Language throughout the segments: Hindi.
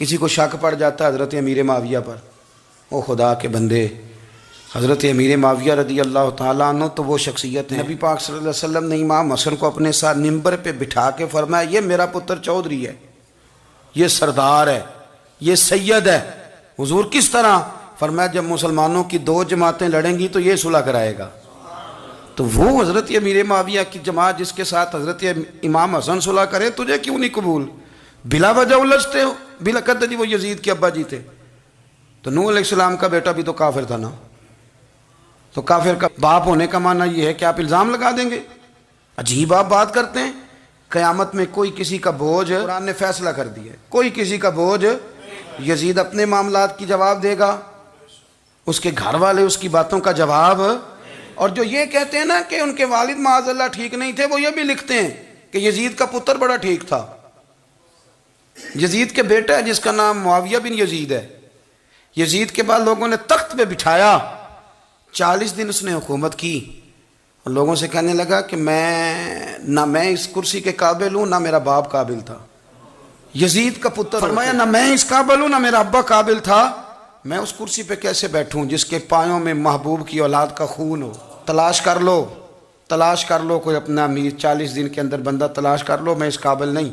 किसी को शक पड़ जाता है हज़रत अमीर माविया पर, ओ खुदा के बंदे, हज़रत अमीर माविया रदी अल्लाह ताला अन्हु तो वो शख्सियत है। नबी पाक सल्लल्लाहु अलैहि वसल्लम ने इमाम हसन को अपने साथ मिंबर पे बिठा के फरमाया, ये मेरा पुत्र चौधरी है, ये सरदार है, ये सैयद है। हुजूर किस तरह? फरमाया जब मुसलमानों की दो जमातें लड़ेंगी तो ये सुलह कराएगा। तो वो हज़रत अमीर माविया की जमात जिसके साथ हज़रत इमाम हसन सुलह करे, तुझे क्यों नहीं कबूल? बिला वजह उलझते हो। बिला कहते जी वो यजीद के अब्बा जी थे। तो नूह अलैहिस्सलाम का बेटा भी तो काफिर था ना, तो काफिर का बाप होने का माना ये है कि आप इल्ज़ाम लगा देंगे? अजीब आप बात करते हैं। क़यामत में कोई किसी का बोझ, कुरान ने फैसला कर दिया, कोई किसी का बोझ, यजीद अपने मामलात की जवाब देगा, उसके घर वाले उसकी बातों का जवाब। और जो ये कहते हैं ना कि उनके वालिद माअज़ल्लाह ठीक नहीं थे, वो ये भी लिखते हैं कि यजीद का पुत्र बड़ा ठीक था। यजीद के बेटा है जिसका नाम मुआविया बिन यजीद है। यजीद के बाद लोगों ने तख्त पे बिठाया, 40 दिन उसने हुकूमत की और लोगों से कहने लगा कि मैं इस कुर्सी के काबिल हूँ, ना मेरा बाप काबिल था। यजीद का पुत्र फरमाया, ना मैं इस काबिल हूँ, ना मेरा अब्बा काबिल था, मैं उस कुर्सी पे कैसे बैठूं जिसके पायों में महबूब की औलाद का खून हो। तलाश कर लो कोई अपना अमीर, 40 दिन के अंदर बंदा तलाश कर लो, मैं इस काबिल नहीं।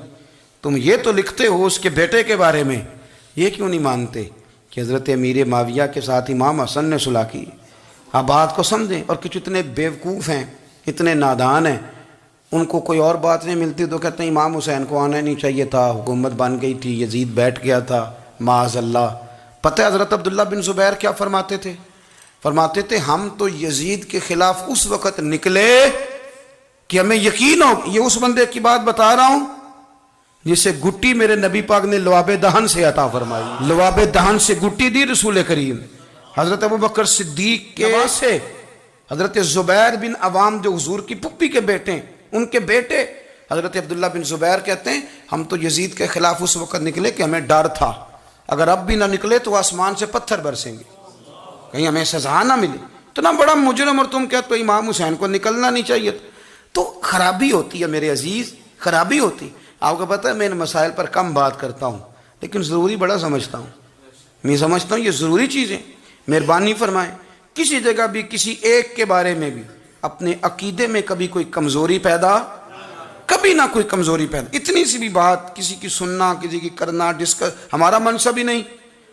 तुम ये तो लिखते हो उसके बेटे के बारे में, ये क्यों नहीं मानते कि हज़रत अमीर माविया के साथ इमाम हसन ने सुलह की? आप बात को समझें। और कुछ इतने बेवकूफ़ हैं, इतने नादान हैं, उनको कोई और बात नहीं मिलती तो कहते हैं इमाम हुसैन को आना नहीं चाहिए था, हुकूमत बन गई थी, यजीद बैठ गया था, माअज़ल्लाह। पता है हज़रत अब्दुल्ला बिन ज़ुबैर क्या फरमाते थे? फरमाते थे हम तो यजीद के ख़िलाफ़ उस वक़्त निकले कि हमें यकीन हो, ये उस बंदे की बात बता रहा हूँ जिसे गुट्टी मेरे नबी पाक ने लवाबे दहन से अता फरमाई। लवाबे दहन से गुट्टी दी रसूल करीम। हज़रत अबू बकर सिद्दीक के से हज़रत ज़ुबैर बिन अवाम जो हुजूर की पुप्पी के बेटे हैं, उनके बेटे हज़रत अब्दुल्ला बिन ज़ुबैर कहते हैं हम तो यजीद के ख़िलाफ़ उस वक़्त निकले कि हमें डर था, अगर अब भी ना निकले तो आसमान से पत्थर बरसेंगे, कहीं हमें सजा ना मिले। तो ना बड़ा मुजरिम, और तुम कहते हो इमाम हुसैन को निकलना नहीं चाहिए। तो खराबी होती है मेरे अजीज़, खराबी होती। आपको पता है मैं इन मसाइल पर कम बात करता हूँ, लेकिन ज़रूरी बड़ा समझता हूँ। मैं समझता हूँ ये ज़रूरी चीज़ें। मेहरबानी फरमाएं, किसी जगह भी किसी एक के बारे में भी अपने अकीदे में कभी कोई कमज़ोरी पैदा, कभी ना कोई कमज़ोरी पैदा, इतनी सी भी बात किसी की सुनना, किसी की करना, डिस्कस, हमारा मनसब ही नहीं।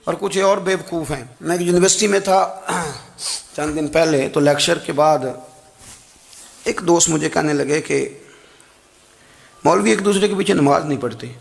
और कुछ और बेवकूफ़ हैं। मैं यूनिवर्सिटी में था चंद दिन पहले, तो लेक्चर के बाद एक दोस्त मुझे कहने लगे कि मौलवी एक दूसरे के पीछे नमाज नहीं पढ़ते।